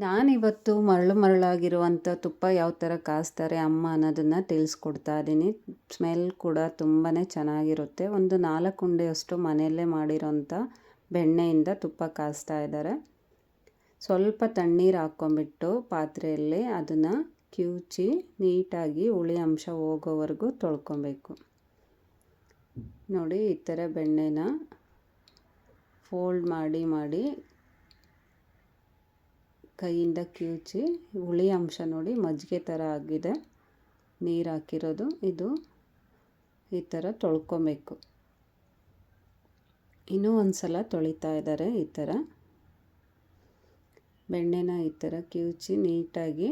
ನಾನಿವತ್ತು ಮರಳಾಗಿರುವಂಥ ತುಪ್ಪ ಯಾವ ಥರ ಕಾಸ್ತಾರೆ ಅಮ್ಮ ಅನ್ನೋದನ್ನು ತಿಳಿಸ್ಕೊಡ್ತಾ ಇದ್ದೀನಿ. ಸ್ಮೆಲ್ ಕೂಡ ತುಂಬಾ ಚೆನ್ನಾಗಿರುತ್ತೆ. ಒಂದು 4 ಉಂಡೆಯಷ್ಟು ಮನೆಯಲ್ಲೇ ಮಾಡಿರೋಂಥ ಬೆಣ್ಣೆಯಿಂದ ತುಪ್ಪ ಕಾಸ್ತಾ ಇದ್ದಾರೆ. ಸ್ವಲ್ಪ ತಣ್ಣೀರು ಹಾಕ್ಕೊಂಬಿಟ್ಟು ಪಾತ್ರೆಯಲ್ಲಿ ಅದನ್ನು ಕಿವುಚಿ ನೀಟಾಗಿ ಹುಳಿ ಅಂಶ ಹೋಗೋವರೆಗೂ ತೊಳ್ಕೊಬೇಕು. ನೋಡಿ, ಈ ಥರ ಬೆಣ್ಣೆನ ಫೋಲ್ಡ್ ಮಾಡಿ ಕೈಯಿಂದ ಕಿವುಚಿ ಹುಳಿ ಅಂಶ ನೋಡಿ ಮಜ್ಜಿಗೆ ಥರ ಆಗಿದೆ. ನೀರು ಹಾಕಿರೋದು ಇದು ಈ ಥರ ತೊಳ್ಕೊಬೇಕು. ಇನ್ನೂ ಒಂದು ಸಲ ತೊಳಿತಾ ಇದ್ದಾರೆ. ಈ ಥರ ಬೆಣ್ಣೆನ ಈ ಥರ ಕಿವುಚಿ ನೀಟಾಗಿ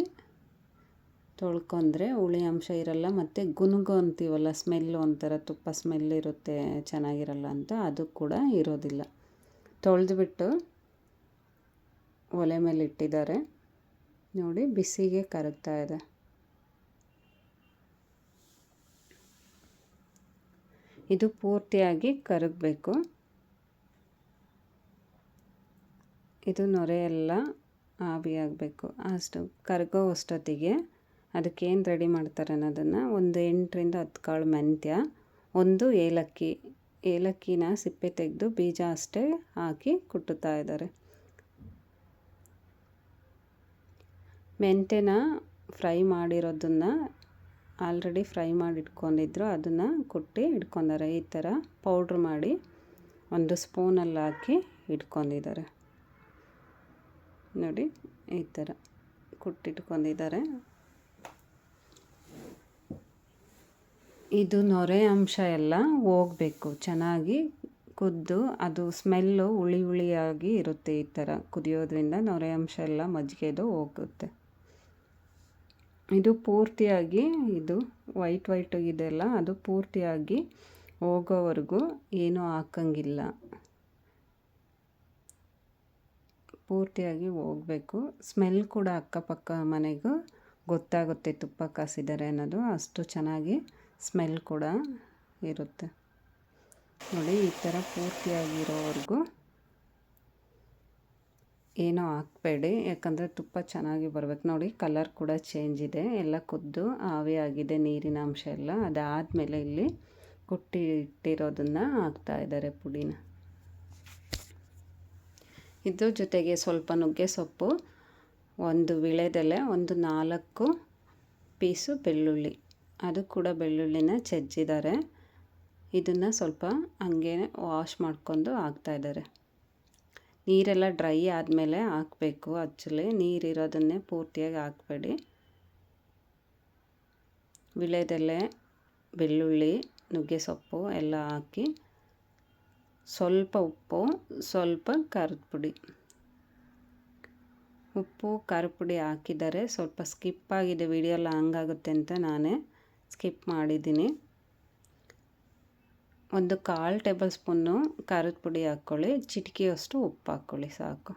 ತೊಳ್ಕೊಂಡ್ರೆ ಹುಳಿ ಅಂಶ ಇರಲ್ಲ. ಮತ್ತು ಗುನುಗು ಅಂತೀವಲ್ಲ, ಸ್ಮೆಲ್ಲು ಒಂಥರ ತುಪ್ಪ ಸ್ಮೆಲ್ ಇರುತ್ತೆ, ಚೆನ್ನಾಗಿರಲ್ಲ ಅಂತ, ಅದು ಕೂಡ ಇರೋದಿಲ್ಲ. ತೊಳೆದ್ಬಿಟ್ಟು ಒಲೆ ಮೇಲೆ ಇಟ್ಟಿದ್ದಾರೆ. ನೋಡಿ, ಬಿಸಿಗೆ ಕರಗ್ತಾ ಇದೆ. ಇದು ಪೂರ್ತಿಯಾಗಿ ಕರಗಬೇಕು. ಇದು ನೊರೆ ಎಲ್ಲ ಆವಿಯಾಗಬೇಕು. ಅಷ್ಟು ಕರಗೋ ಅಷ್ಟೊತ್ತಿಗೆ ಅದಕ್ಕೇನು ರೆಡಿ ಮಾಡ್ತಾರೆ ಅನ್ನೋದನ್ನು, ಒಂದು 8ರಿಂದ 10 ಕಾಳು ಮೆಂತ್ಯ, ಒಂದು ಏಲಕ್ಕಿನ ಸಿಪ್ಪೆ ತೆಗೆದು ಬೀಜ ಅಷ್ಟೇ ಹಾಕಿ ಕುಟ್ಟುತ್ತಾ ಇದ್ದಾರೆ. ಮೆಂತ್ಯನ ಫ್ರೈ ಮಾಡಿರೋದನ್ನು ಆಲ್ರೆಡಿ ಫ್ರೈ ಮಾಡಿ ಇಟ್ಕೊಂಡಿದ್ರು, ಅದನ್ನು ಕುಟ್ಟಿ ಇಟ್ಕೊಂಡಿದ್ದಾರೆ. ಈ ಥರ ಪೌಡ್ರ್ ಮಾಡಿ ಒಂದು ಸ್ಪೂನಲ್ಲಿ ಹಾಕಿ ಇಟ್ಕೊಂಡಿದ್ದಾರೆ. ನೋಡಿ, ಈ ಥರ ಕುಟ್ಟಿಟ್ಕೊಂಡಿದ್ದಾರೆ. ಇದು ನೊರೆ ಅಂಶ ಎಲ್ಲ ಹೋಗಬೇಕು, ಚೆನ್ನಾಗಿ ಕುದ್ದು ಅದು ಸ್ಮೆಲ್ಲು ಹುಳಿಯಾಗಿ ಇರುತ್ತೆ. ಈ ಥರ ಕುದಿಯೋದ್ರಿಂದ ನೊರೆ ಅಂಶ ಎಲ್ಲ ಮಜ್ಜಿಗೆದು ಹೋಗುತ್ತೆ. ಇದು ಪೂರ್ತಿಯಾಗಿ ಇದು ವೈಟ್ ಇದೆಲ್ಲ ಅದು ಪೂರ್ತಿಯಾಗಿ ಹೋಗೋವರೆಗೂ ಏನೂ ಹಾಕಂಗಿಲ್ಲ. ಪೂರ್ತಿಯಾಗಿ ಹೋಗಬೇಕು. ಸ್ಮೆಲ್ ಕೂಡ ಅಕ್ಕಪಕ್ಕ ಮನೆಗೂ ಗೊತ್ತಾಗುತ್ತೆ ತುಪ್ಪ ಕಾಸಿದ್ದಾರೆ ಅನ್ನೋದು, ಅಷ್ಟು ಚೆನ್ನಾಗಿ ಸ್ಮೆಲ್ ಕೂಡ ಇರುತ್ತೆ. ನೋಡಿ, ಈ ಥರ ಪೂರ್ತಿಯಾಗಿರೋವರೆಗೂ ಏನೋ ಹಾಕಬೇಡಿ, ಯಾಕಂದರೆ ತುಪ್ಪ ಚೆನ್ನಾಗಿ ಬರಬೇಕು. ನೋಡಿ, ಕಲರ್ ಕೂಡ ಚೇಂಜ್ ಇದೆ, ಎಲ್ಲ ಕುದ್ದು ಆವಿಯಾಗಿದೆ ನೀರಿನ ಅಂಶ ಎಲ್ಲ. ಅದಾದಮೇಲೆ ಇಲ್ಲಿ ಕುಟ್ಟಿ ಇಟ್ಟಿರೋದನ್ನು ಹಾಕ್ತಾ ಇದ್ದಾರೆ ಪುಡಿನ. ಇದ್ರ ಜೊತೆಗೆ ಸ್ವಲ್ಪ ನುಗ್ಗೆ ಸೊಪ್ಪು, ಒಂದು ವೀಳ್ಯದೆಲೆ, ಒಂದು 4 ಪೀಸು ಬೆಳ್ಳುಳ್ಳಿ, ಅದು ಕೂಡ ಬೆಳ್ಳುಳ್ಳಿನ ಜಜ್ಜಿದ್ದಾರೆ. ಇದನ್ನು ಸ್ವಲ್ಪ ಹಂಗೆ ವಾಶ್ ಮಾಡ್ಕೊಂಡು ಹಾಕ್ತಾಯಿದ್ದಾರೆ. ನೀರೆಲ್ಲ ಡ್ರೈ ಆದಮೇಲೆ ಹಾಕಬೇಕು. ಆ್ಯಕ್ಚುಲಿ ನೀರಿರೋದನ್ನೇ ಪೂರ್ತಿಯಾಗಿ ಹಾಕಬೇಡಿ. ವೀಳ್ಯದೆಲೆ, ಬೆಳ್ಳುಳ್ಳಿ, ನುಗ್ಗೆ ಸೊಪ್ಪು ಎಲ್ಲ ಹಾಕಿ ಸ್ವಲ್ಪ ಉಪ್ಪು, ಸ್ವಲ್ಪ ಖಾರದ ಪುಡಿ. ಉಪ್ಪು ಖಾರದ ಪುಡಿ ಹಾಕಿದ್ದಾರೆ. ಸ್ವಲ್ಪ ಸ್ಕಿಪ್ ಆಗಿದೆ, ವಿಡಿಯೋ ಲಾಂಗ್ ಆಗುತ್ತೆ ಅಂತ ನಾನೇ ಸ್ಕಿಪ್ ಮಾಡಿದ್ದೀನಿ. ಒಂದು 1/4 ಟೇಬಲ್ ಸ್ಪೂನು ಖಾರದ ಪುಡಿ ಹಾಕ್ಕೊಳ್ಳಿ, ಚಿಟಿಕೆಯಷ್ಟು ಉಪ್ಪು ಹಾಕ್ಕೊಳ್ಳಿ, ಸಾಕು.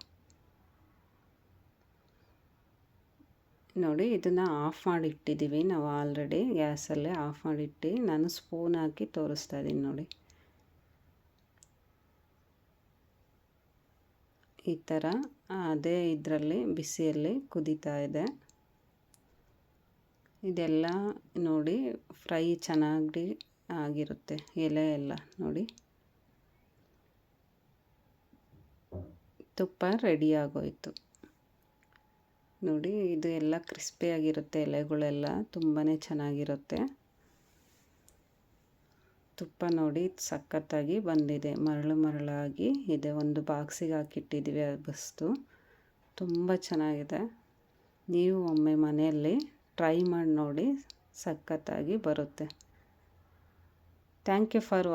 ನೋಡಿ, ಇದನ್ನು ಆಫ್ ಮಾಡಿ ಇಟ್ಟಿದ್ದೀವಿ ನಾವು ಆಲ್ರೆಡಿ, ಗ್ಯಾಸಲ್ಲೇ ಆಫ್ ಮಾಡಿಟ್ಟು ನಾನು ಸ್ಪೂನ್ ಹಾಕಿ ತೋರಿಸ್ತಾ ಇದ್ದೀನಿ. ನೋಡಿ, ಈ ಥರ ಅದೇ ಇದರಲ್ಲಿ ಬಿಸಿಯಲ್ಲಿ ಕುದೀತಾ ಇದೆ. ಇದೆಲ್ಲ ನೋಡಿ ಫ್ರೈ ಚೆನ್ನಾಗಿ ಆಗಿರುತ್ತೆ. ಎಲೆ ಎಲ್ಲ ನೋಡಿ, ತುಪ್ಪ ರೆಡಿ ಆಗೋಯ್ತು. ನೋಡಿ, ಇದು ಎಲ್ಲ ಕ್ರಿಸ್ಪಿಯಾಗಿರುತ್ತೆ, ಎಲೆಗಳೆಲ್ಲ ತುಂಬಾ ಚೆನ್ನಾಗಿರುತ್ತೆ. ತುಪ್ಪ ನೋಡಿ ಸಖತ್ತಾಗಿ ಬಂದಿದೆ, ಮರಳಾಗಿ ಇದೆ. ಒಂದು ಬಾಕ್ಸಿಗೆ ಹಾಕಿಟ್ಟಿದ್ದೀವಿ, ಬಸ್ತು ತುಂಬ ಚೆನ್ನಾಗಿದೆ. ನೀವು ಒಮ್ಮೆ ಮನೆಯಲ್ಲಿ ಟ್ರೈ ಮಾಡಿ ನೋಡಿ, ಸಖತ್ತಾಗಿ ಬರುತ್ತೆ. Thank you for